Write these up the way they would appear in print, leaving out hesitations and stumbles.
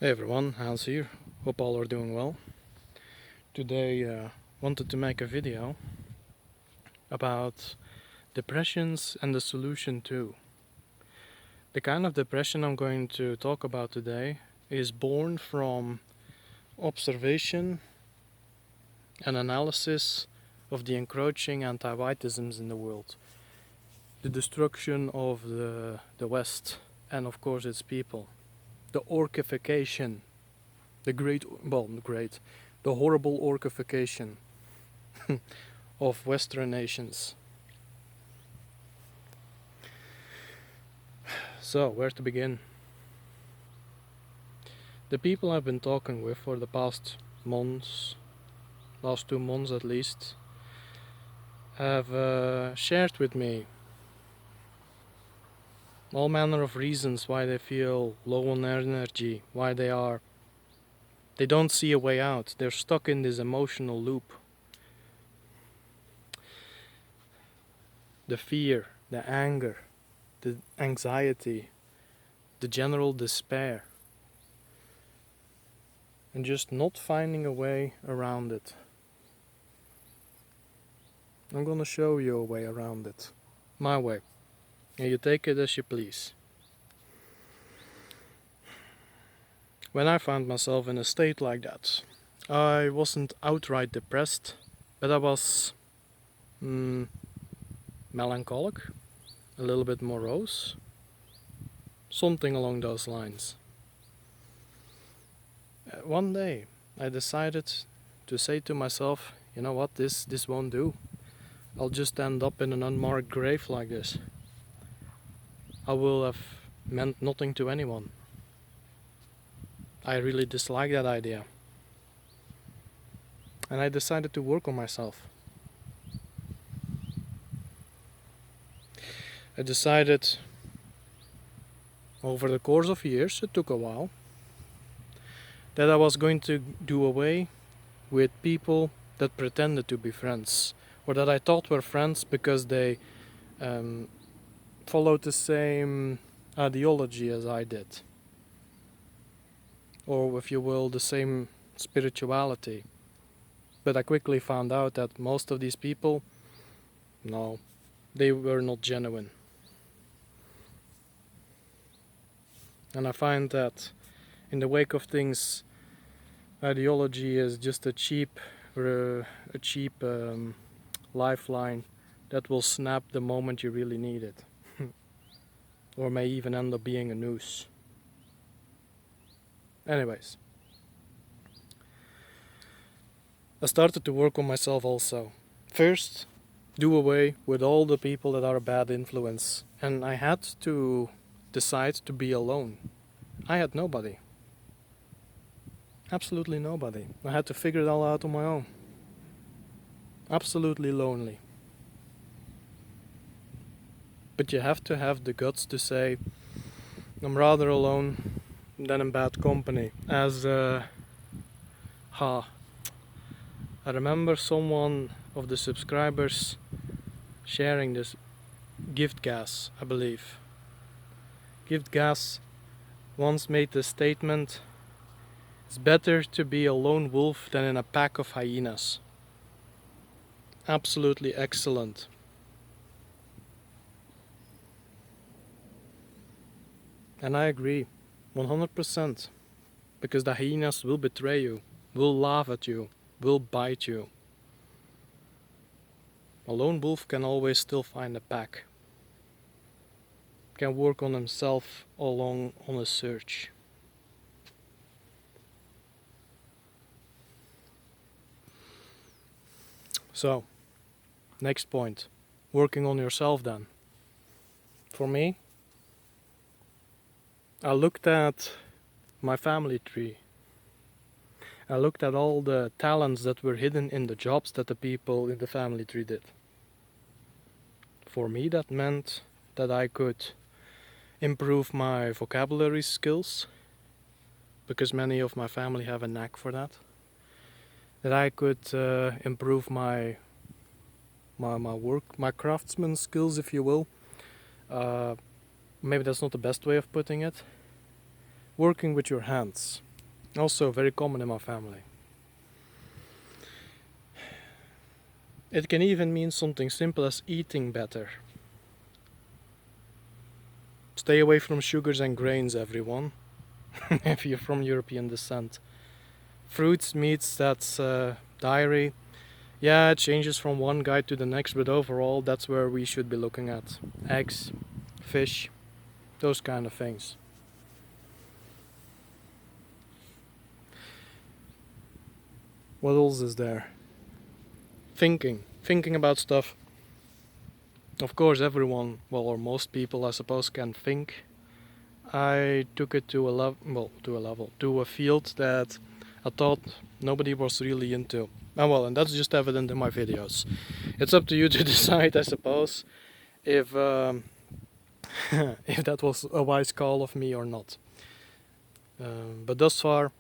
Hey everyone, Hans here. Hope all are doing well. Today wanted to make a video about depressions and the solution too. The kind of depression I'm going to talk about today is born from observation and analysis of the encroaching anti-whiteisms in the world, the destruction of the West and of course its people, the orcification, the horrible orcification of Western nations. So, where to begin? The people I've been talking with for the past months, last 2 months at least, have shared with me all manner of reasons why they feel low on energy, why they don't see a way out. They're stuck in this emotional loop. The fear, the anger, the anxiety, the general despair, and just not finding a way around it. I'm gonna show you a way around it. My way. And you take it as you please. When I found myself in a state like that, I wasn't outright depressed, but I was melancholic, a little bit morose, something along those lines. One day I decided to say to myself, you know what, this won't do. I'll just end up in an unmarked grave like this. I will have meant nothing to anyone. I really dislike that idea. And I decided to work on myself. I decided over the course of years, it took a while, that I was going to do away with people that pretended to be friends, or that I thought were friends because they followed the same ideology as I did, or if you will, the same spirituality. But I quickly found out that most of these people, no, they were not genuine. And I find that in the wake of things, ideology is just a cheap lifeline that will snap the moment you really need it. Or may even end up being a noose. Anyways, I started to work on myself also. First, do away with all the people that are a bad influence. And I had to decide to be alone. I had nobody. Absolutely nobody. I had to figure it all out on my own. Absolutely lonely. But you have to have the guts to say, I'm rather alone than in bad company. I remember someone of the subscribers sharing this, Gift Gas, I believe. Gift Gas once made the statement, it's better to be a lone wolf than in a pack of hyenas. Absolutely excellent. And I agree, 100%. Because the hyenas will betray you, will laugh at you, will bite you. A lone wolf can always still find a pack. Can work on himself along on a search. So, next point. Working on yourself then. For me, I looked at my family tree. I looked at all the talents that were hidden in the jobs that the people in the family tree did. For me, that meant that I could improve my vocabulary skills, because many of my family have a knack for that. That I could improve my work, my craftsman skills, if you will. Maybe that's not the best way of putting it. Working with your hands. Also very common in my family. It can even mean something simple as eating better. Stay away from sugars and grains, everyone, if you're from European descent. Fruits, meats, that's dairy. Yeah, it changes from one guy to the next, but overall that's where we should be looking at. Eggs, fish, those kind of things. What else is there? Thinking about stuff. Of course everyone, well, or most people I suppose, can think. I took it to a field that I thought nobody was really into. And that's just evident in my videos. It's up to you to decide, I suppose, if if that was a wise call of me or not. But thus far,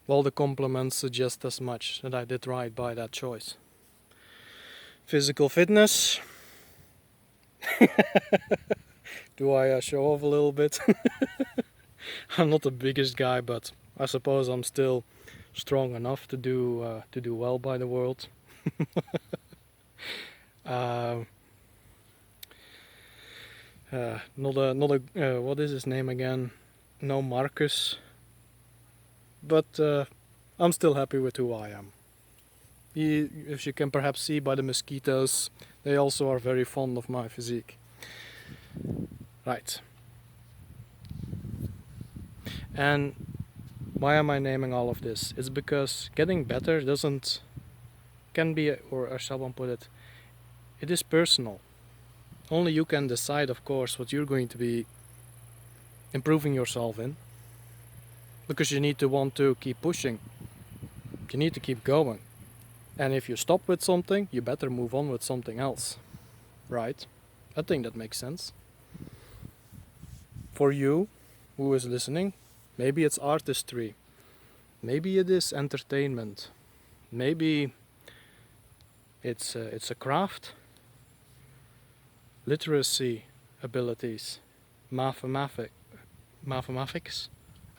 all the compliments suggest as much, that I did right by that choice. Physical fitness. Do I show off a little bit? I'm not the biggest guy, but I suppose I'm still strong enough to do well by the world. What is his name again? No, Marcus. But I'm still happy with who I am. If you can perhaps see by the mosquitoes, they also are very fond of my physique. Right. And why am I naming all of this? It's because getting better can be, or shall one put it, it is personal. Only you can decide, of course, what you're going to be improving yourself in. Because you need to want to keep pushing. You need to keep going. And if you stop with something, you better move on with something else. Right? I think that makes sense. For you, who is listening, maybe it's artistry. Maybe it is entertainment. Maybe it's a craft. Literacy abilities. Mathematics.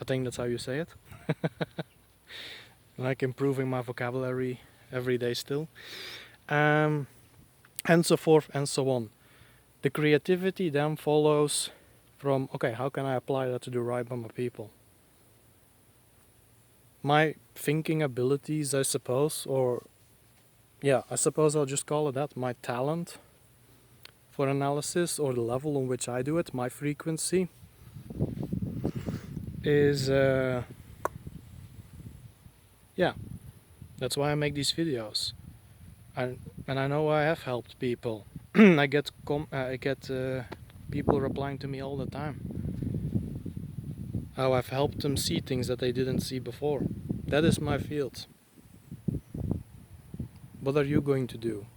I think that's how you say it. Like improving my vocabulary every day still. And so forth and so on. The creativity then follows from, okay, how can I apply that to do right by my people? My thinking abilities, I suppose, I suppose I'll just call it that, my talent for analysis, or the level on which I do it, my frequency, is, that's why I make these videos. And I know I have helped people. I get people replying to me all the time. How I've helped them see things that they didn't see before. That is my field. What are you going to do?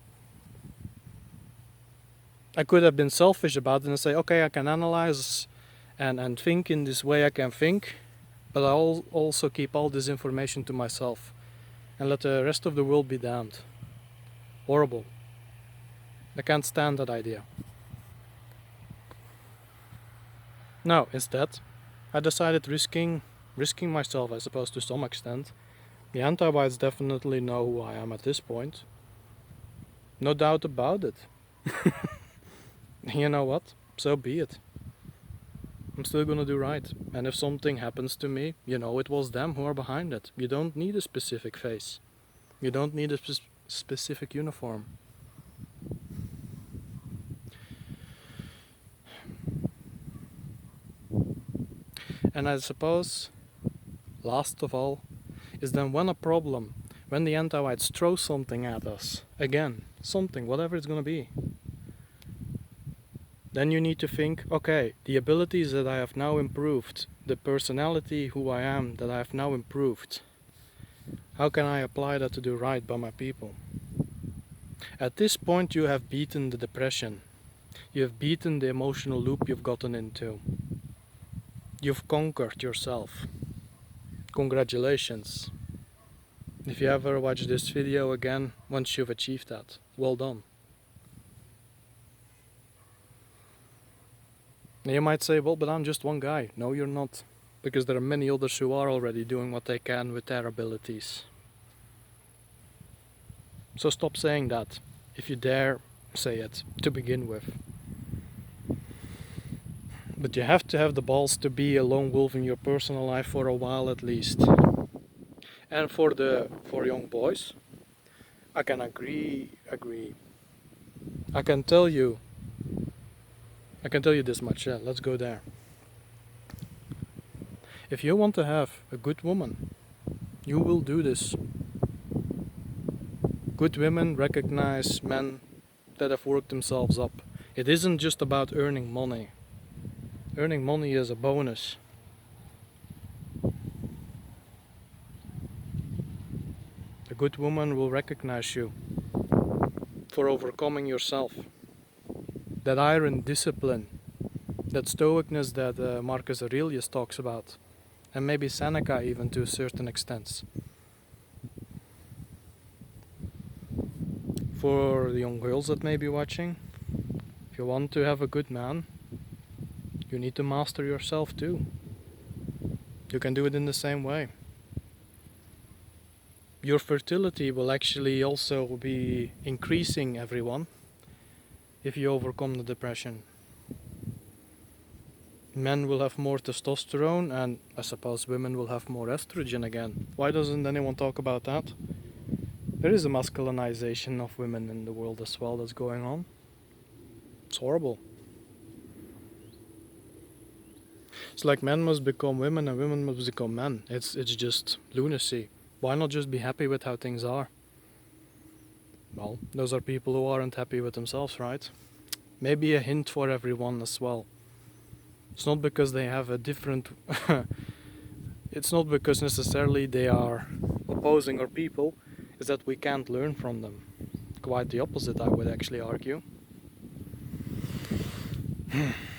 I could have been selfish about it and say, okay, I can analyze and think in this way I can think, but I'll also keep all this information to myself and let the rest of the world be damned. Horrible. I can't stand that idea. No, instead, I decided risking myself, I suppose, to some extent. The anti-whites definitely know who I am at this point. No doubt about it. You know what? So be it. I'm still gonna do right. And if something happens to me, you know it was them who are behind it. You don't need a specific face. You don't need a specific uniform. And I suppose, last of all, is then when the anti-whites throw something at us, again, something, whatever it's gonna be, then you need to think, okay, the abilities that I have now improved, the personality who I am that I have now improved, how can I apply that to do right by my people? At this point you have beaten the depression. You have beaten the emotional loop you've gotten into. You've conquered yourself. Congratulations. If you ever watch this video again, once you've achieved that, well done. You might say, well, but I'm just one guy. No, you're not. because there are many others who are already doing what they can with their abilities. So stop saying that, if you dare say it to begin with. But you have to have the balls to be a lone wolf in your personal life for a while at least. And for young boys, I can agree. I can tell you this much. Yeah, let's go there. If you want to have a good woman, you will do this. Good women recognize men that have worked themselves up. It isn't just about earning money. Earning money is a bonus. A good woman will recognize you for overcoming yourself. That iron discipline, that stoicness that Marcus Aurelius talks about, and maybe Seneca even to a certain extent. For the young girls that may be watching, if you want to have a good man, you need to master yourself too. You can do it in the same way. Your fertility will actually also be increasing, everyone, if you overcome the depression. Men will have more testosterone, and I suppose women will have more estrogen again. Why doesn't anyone talk about that? There is a masculinization of women in the world as well that's going on. It's horrible. It's like men must become women and women must become men. It's just lunacy. Why not just be happy with how things are? Well, those are people who aren't happy with themselves, right? Maybe a hint for everyone as well. It's not because they have a different... It's not because necessarily they are opposing our people. It's that we can't learn from them. Quite the opposite, I would actually argue.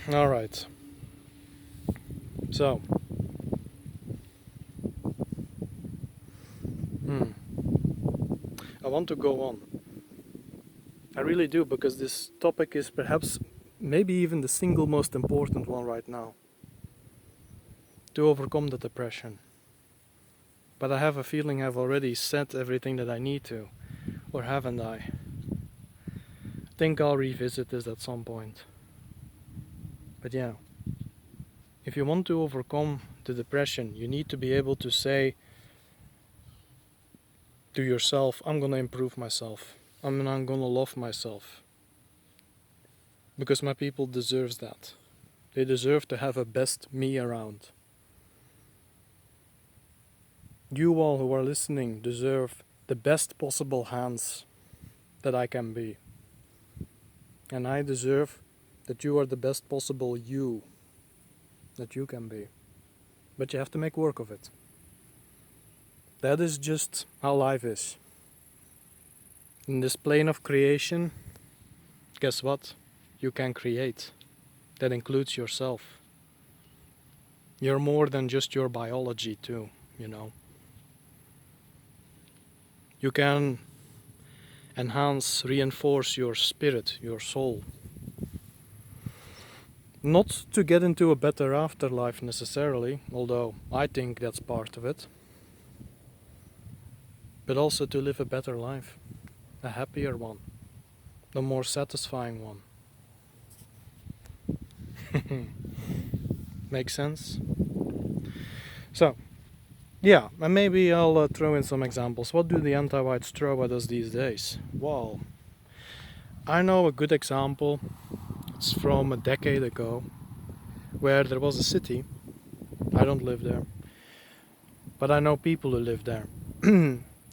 Alright. So. I want to go on. I really do, because this topic is perhaps maybe even the single most important one right now. To overcome the depression. But I have a feeling I've already said everything that I need to. Or haven't I? I think I'll revisit this at some point. But yeah. If you want to overcome the depression, you need to be able to say to yourself, I'm gonna improve myself. I'm gonna love myself. Because my people deserve that. They deserve to have a best me around. You all who are listening deserve the best possible Hans that I can be. And I deserve that you are the best possible you that you can be. But you have to make work of it. That is just how life is. In this plane of creation, guess what? You can create. That includes yourself. You're more than just your biology too, you know. You can enhance, reinforce your spirit, your soul. Not to get into a better afterlife necessarily, although I think that's part of it. But also to live a better life, a happier one, a more satisfying one. Make sense? So, yeah, and maybe I'll throw in some examples. What do the anti-whites throw at us these days? Well, I know a good example. It's from a decade ago, where there was a city. I don't live there, but I know people who live there.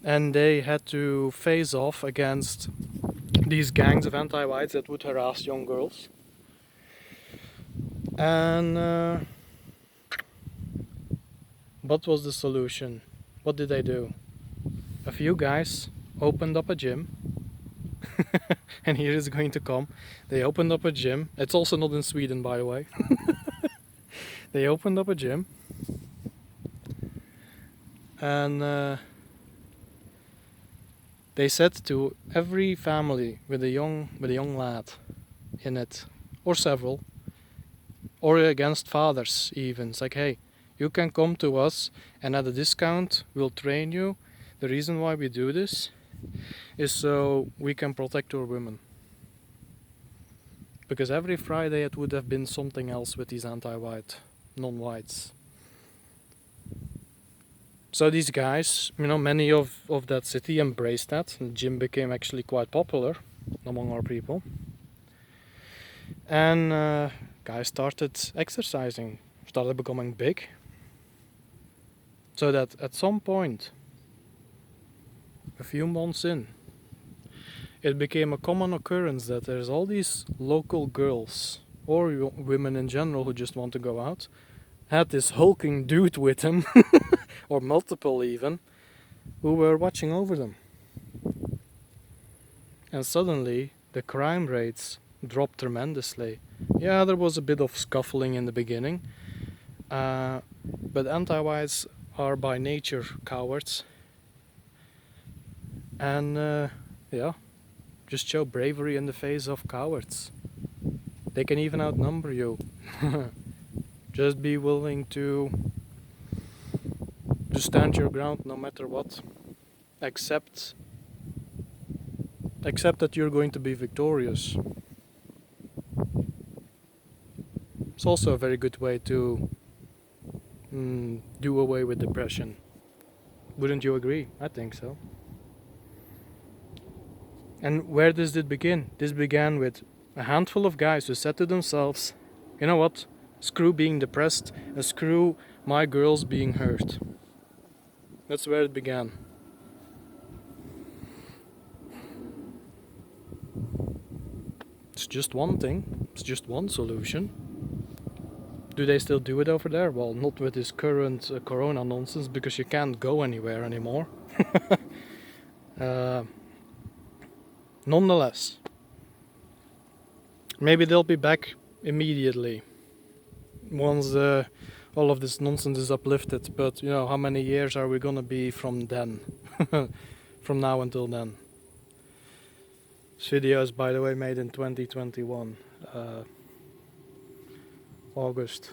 And they had to face off against these gangs of anti-whites that would harass young girls. And what was the solution? What did they do? A few guys opened up a gym. And here is going to come. They opened up a gym. It's also not in Sweden, by the way. They opened up a gym. And they said to every family with a young lad in it, or several, or against fathers even, it's like, hey, You can come to us and at a discount we'll train you. The reason why we do this is so we can protect our women. Because every Friday it would have been something else with these anti-white, non-whites. So these guys, many of that city embraced that. And the gym became actually quite popular among our people. And guys started exercising, started becoming big. So that at some point, a few months in, it became a common occurrence that there's all these local girls, or women in general who just want to go out, had this hulking dude with them, or multiple even, who were watching over them. And suddenly, the crime rates dropped tremendously. Yeah, there was a bit of scuffling in the beginning, but anti-whites are by nature cowards. And just show bravery in the face of cowards. They can even outnumber you. Just be willing to stand your ground no matter what. Accept that you're going to be victorious. It's also a very good way to do away with depression. Wouldn't you agree? I think so. And where does it begin? This began with a handful of guys who said to themselves, you know what, screw being depressed and screw my girls being hurt. That's where it began. It's just one thing, it's just one solution. Do they still do it over there? Well, not with this current corona nonsense, because you can't go anywhere anymore. Nonetheless, maybe they'll be back immediately once all of this nonsense is uplifted. But how many years are we gonna be from then? From now until then. This video is, by the way, made in 2021, August.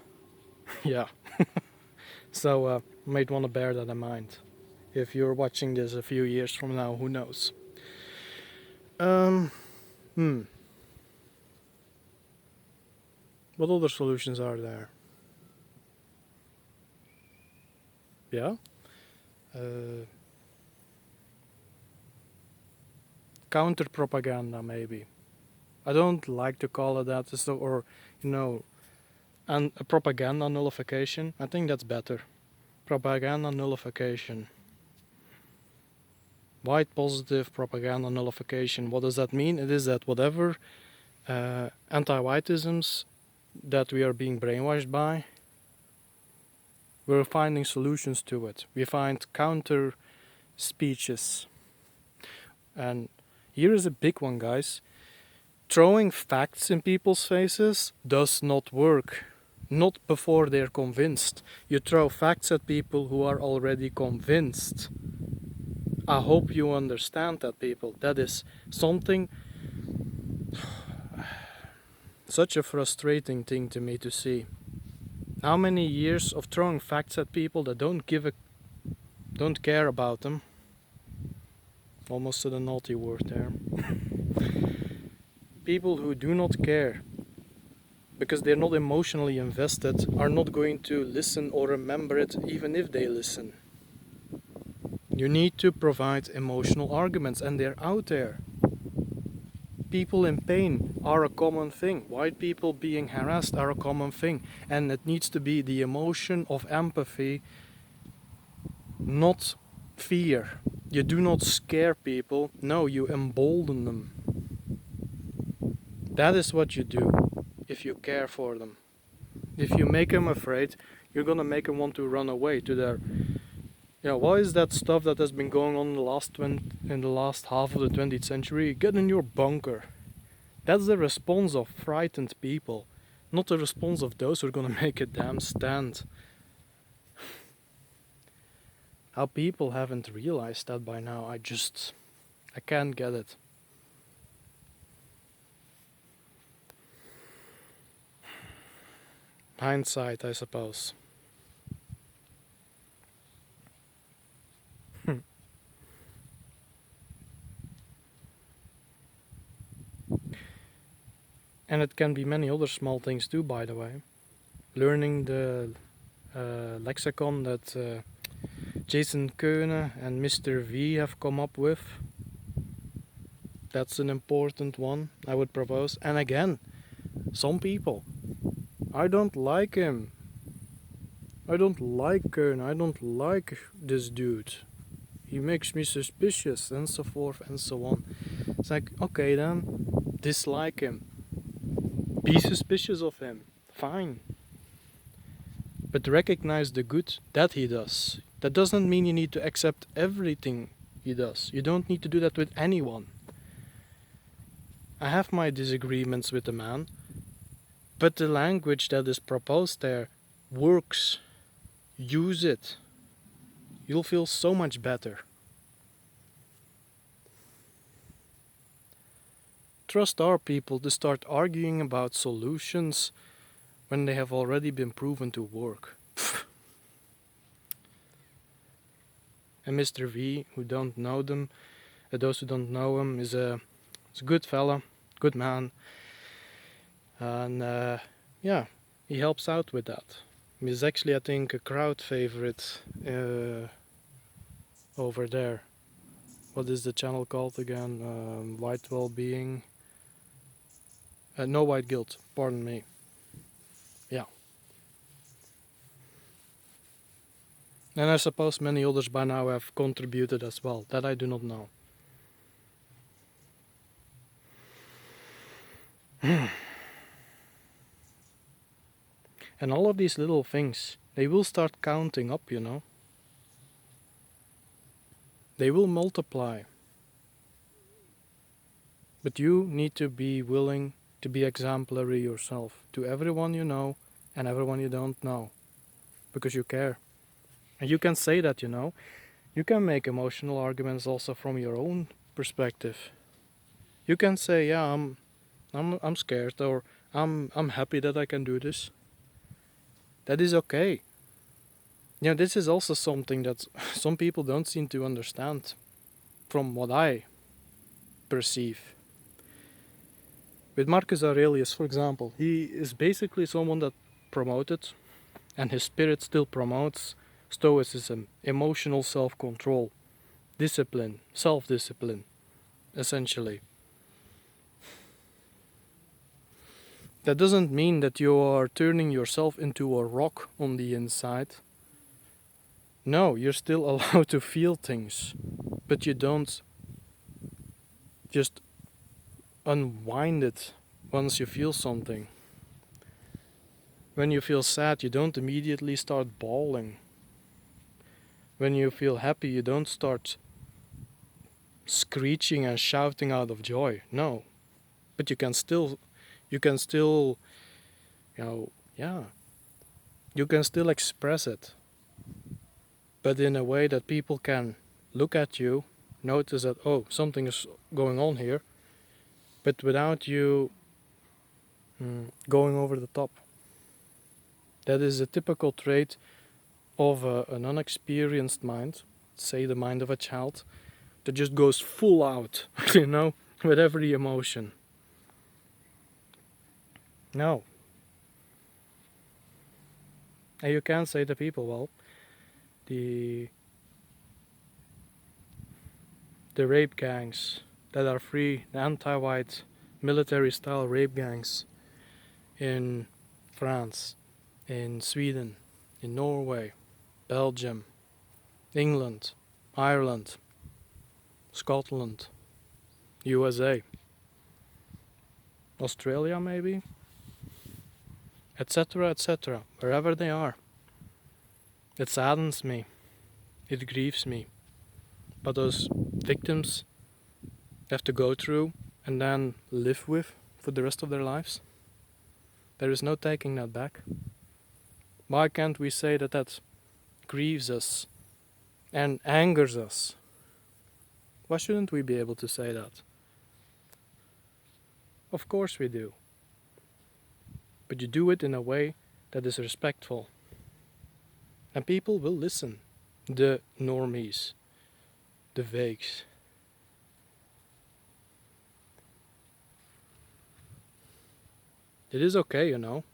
Yeah. So might want to bear that in mind. If you're watching this a few years from now, who knows? What other solutions are there? Yeah? Counter propaganda, maybe. I don't like to call it that, and a propaganda nullification. I think that's better. Propaganda nullification. White positive propaganda nullification. What does that mean? It is that whatever anti-whiteisms that we are being brainwashed by, we're finding solutions to it. We find counter speeches. And here is a big one, guys. Throwing facts in people's faces does not work. Not before they're convinced. You throw facts at people who are already convinced. I hope you understand that, people. That is something, such a frustrating thing to me to see. How many years of throwing facts at people that don't care about them. Almost said a naughty word there. People who do not care, because they're not emotionally invested, are not going to listen or remember it even if they listen. You need to provide emotional arguments, and they're out there. People in pain are a common thing. White people being harassed are a common thing. And it needs to be the emotion of empathy, not fear. You do not scare people. No, you embolden them. That is what you do if you care for them. If you make them afraid, you're gonna make them want to run away to their... what is that stuff that has been going on in the last half of the 20th century? Get in your bunker. That's the response of frightened people, not the response of those who are gonna make a damn stand. How people haven't realized that by now, I can't get it. Hindsight, I suppose. And it can be many other small things too, by the way. Learning the lexicon that Jason Koene and Mr. V have come up with. That's an important one I would propose. And again, some people, I don't like him. I don't like Koene. I don't like this dude. He makes me suspicious, and so forth and so on. It's like, okay then, dislike him. Be suspicious of him. Fine. But recognize the good that he does. That doesn't mean you need to accept everything he does. You don't need to do that with anyone. I have my disagreements with the man, but the language that is proposed there works. Use it. You'll feel so much better. Trust our people to start arguing about solutions when they have already been proven to work. And Mr. V, who don't know them, those who don't know him, is a good fella, good man, and yeah, he helps out with that. He's actually, I think, a crowd favorite over there. What is the channel called again? White Wellbeing. No White Guilt, pardon me. Yeah. And I suppose many others by now have contributed as well. That I do not know. And all of these little things, they will start counting up, you know. They will multiply. But you need to be willing to be exemplary yourself to everyone you know and everyone you don't know. Because you care. And you can say that, you know. You can make emotional arguments also from your own perspective. You can say, yeah, I'm scared, or I'm happy that I can do this. That is okay. You know, this is also something that some people don't seem to understand from what I perceive. With Marcus Aurelius, for example, he is basically someone that promoted, and his spirit still promotes, stoicism, emotional self-control, discipline, self-discipline, essentially. That doesn't mean that you are turning yourself into a rock on the inside. No, you're still allowed to feel things, but you don't just unwind it once you feel something. When you feel sad, you don't immediately start bawling. When you feel happy, you don't start screeching and shouting out of joy. No. But you can still, you know, yeah, you can still express it. But in a way that people can look at you, notice that, oh, something is going on here, but without you going over the top. That is a typical trait of an unexperienced mind, say the mind of a child, that just goes full out, you know, with every emotion. No. And you can say to people, well, the rape gangs that are free, the anti-white military-style rape gangs in France, in Sweden, in Norway, Belgium, England, Ireland, Scotland, USA, Australia maybe, etc., etc., wherever they are. It saddens me, it grieves me, but those victims have to go through and then live with for the rest of their lives. There is no taking that back. Why can't we say that that grieves us and angers us? Why shouldn't we be able to say that? Of course we do. But you do it in a way that is respectful. And people will listen. The normies, the vakes. It is okay, you know.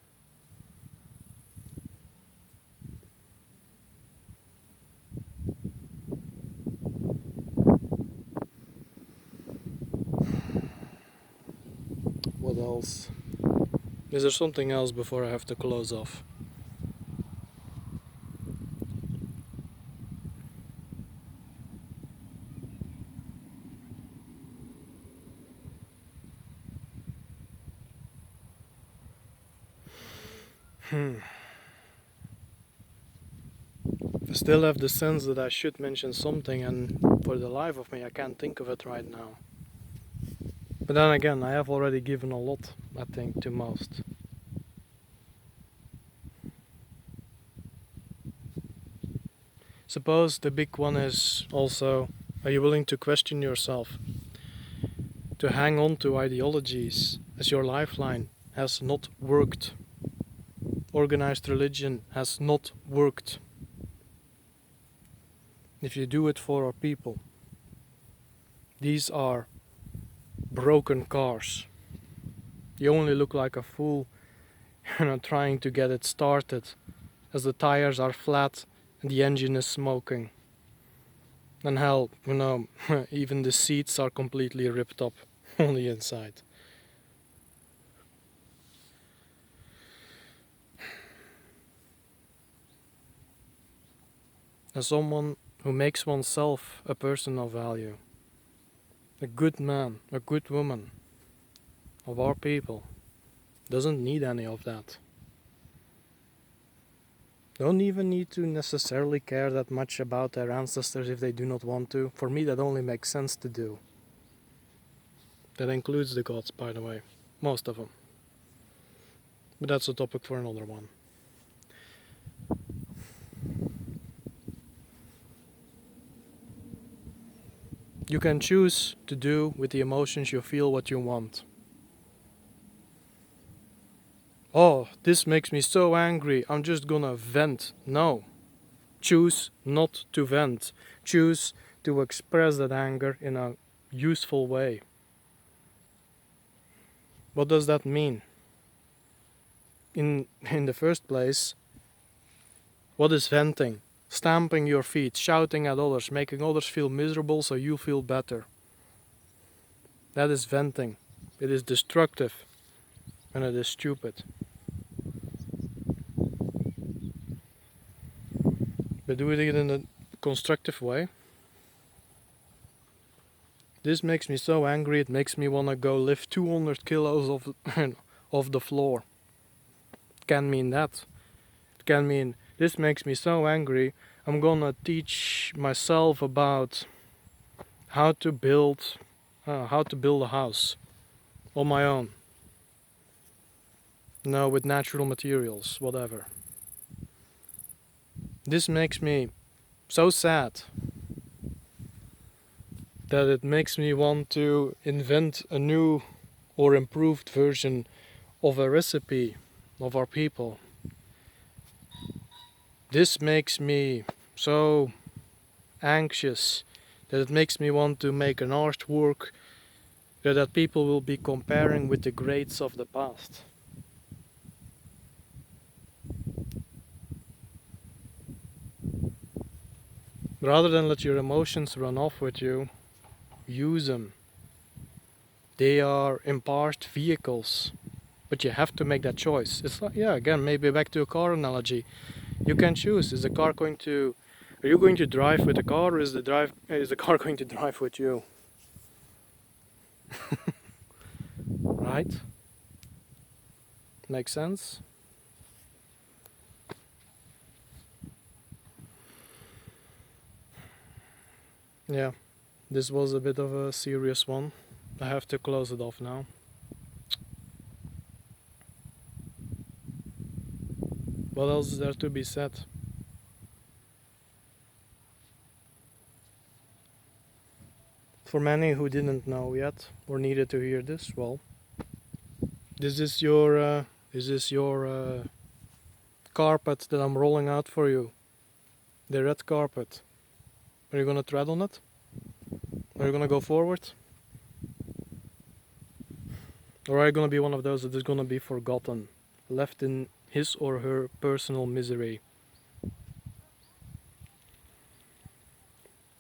What else? Is there something else before I have to close off? I still have the sense that I should mention something, and for the life of me, I can't think of it right now. But then again, I have already given a lot, I think, to most. Suppose the big one is also, are you willing to question yourself? To hang on to ideologies as your lifeline has not worked. Organized religion has not worked. If you do it for our people, these are broken cars. You only look like a fool, trying to get it started, as the tires are flat and the engine is smoking. And hell, even the seats are completely ripped up on the inside. As someone who makes oneself a person of value, a good man, a good woman of our people, doesn't need any of that. Don't even need to necessarily care that much about their ancestors if they do not want to. For me, that only makes sense to do. That includes the gods, by the way. Most of them. But that's a topic for another one. You can choose to do with the emotions you feel what you want. Oh, this makes me so angry, I'm just gonna vent. No. Choose not to vent. Choose to express that anger in a useful way. What does that mean? In the first place, what is venting? Stamping your feet, shouting at others, making others feel miserable so you feel better. That is venting. It is destructive and it is stupid. But do it in a constructive way. This makes me so angry, it makes me want to go lift 200 kilos off the floor. It can mean that. It can mean, this makes me so angry, I'm gonna teach myself about how to build a house on my own. No, with natural materials, whatever. This makes me so sad that it makes me want to invent a new or improved version of a recipe of our people. This makes me so anxious that it makes me want to make an artwork that people will be comparing with the greats of the past. Rather than let your emotions run off with you, use them. They are in part vehicles, but you have to make that choice. It's like, again, maybe back to a car analogy. You can choose. Are you going to drive with the car, or is the car going to drive with you? Right? Makes sense? Yeah, this was a bit of a serious one. I have to close it off now. What else is there to be said? For many who didn't know yet or needed to hear this, well, this is your carpet that I'm rolling out for you. The red carpet. Are you gonna tread on it? Are you gonna go forward? Or are you gonna be one of those that is gonna be forgotten, left in his or her personal misery?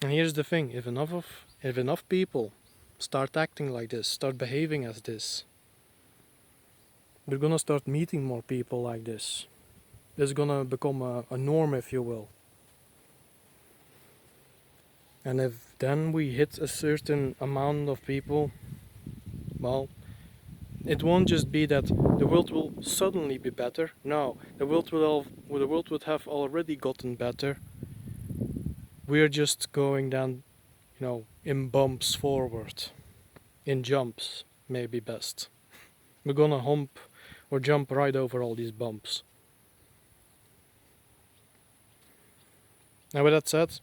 And here's the thing, if enough people start acting like this, start behaving as this, we're gonna start meeting more people like this. It's gonna become a norm, if you will. And if then we hit a certain amount of people, well, it won't just be that the world will suddenly be better. No, the world would have already gotten better. We're just going down, in bumps forward, in jumps, maybe best. We're gonna hump or jump right over all these bumps. And with that said,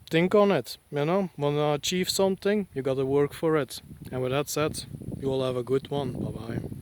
think on it. Wanna achieve something, you gotta work for it. And with that said, you all have a good one. Bye bye.